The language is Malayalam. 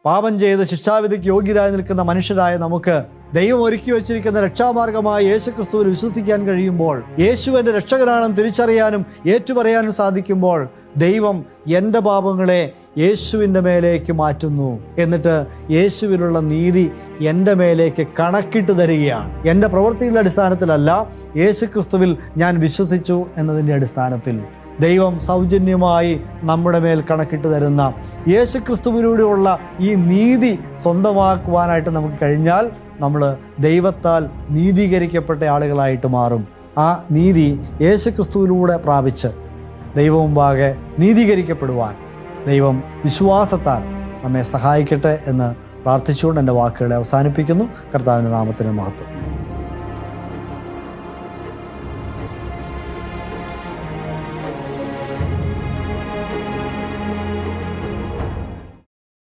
പാപം ചെയ്ത് ശിക്ഷാവിധിക്ക് യോഗ്യരായി നിൽക്കുന്ന മനുഷ്യരായ നമുക്ക് ദൈവം ഒരുക്കി വച്ചിരിക്കുന്ന രക്ഷാമാർഗമായ യേശുക്രിസ്തുവിൽ വിശ്വസിക്കാൻ കഴിയുമ്പോൾ, യേശു എൻ്റെ രക്ഷകനാണെന്ന് തിരിച്ചറിയാനും ഏറ്റുപറയാനും സാധിക്കുമ്പോൾ, ദൈവം എൻ്റെ പാപങ്ങളെ യേശുവിൻ്റെ മേലേക്ക് മാറ്റുന്നു. എന്നിട്ട് യേശുവിലുള്ള നീതി എൻ്റെ മേലേക്ക് കണക്കിട്ട് തരികയാണ്. എൻ്റെ പ്രവൃത്തികളുടെ അടിസ്ഥാനത്തിലല്ല, യേശുക്രിസ്തുവിൽ ഞാൻ വിശ്വസിച്ചു എന്നതിൻ്റെ അടിസ്ഥാനത്തിൽ ദൈവം സൗജന്യമായി നമ്മുടെ മേൽ കണക്കിട്ട് തരുന്ന യേശുക്രിസ്തുവിലൂടെയുള്ള ഈ നീതി സ്വന്തമാക്കുവാനായിട്ട് നമുക്ക് കഴിഞ്ഞാൽ നമ്മൾ ദൈവത്താൽ നീതീകരിക്കപ്പെട്ട ആളുകളായിട്ട് മാറും. ആ നീതി യേശുക്രിസ്തുവിലൂടെ പ്രാപിച്ച് ദൈവമുമ്പാകെ നീതീകരിക്കപ്പെടുവാൻ ദൈവം വിശ്വാസത്താൽ നമ്മെ സഹായിക്കട്ടെ എന്ന് പ്രാർത്ഥിച്ചുകൊണ്ട് എൻ്റെ വാക്കുകളെ അവസാനിപ്പിക്കുന്നു. കർത്താവിൻ്റെ നാമത്തിന് മഹത്വം.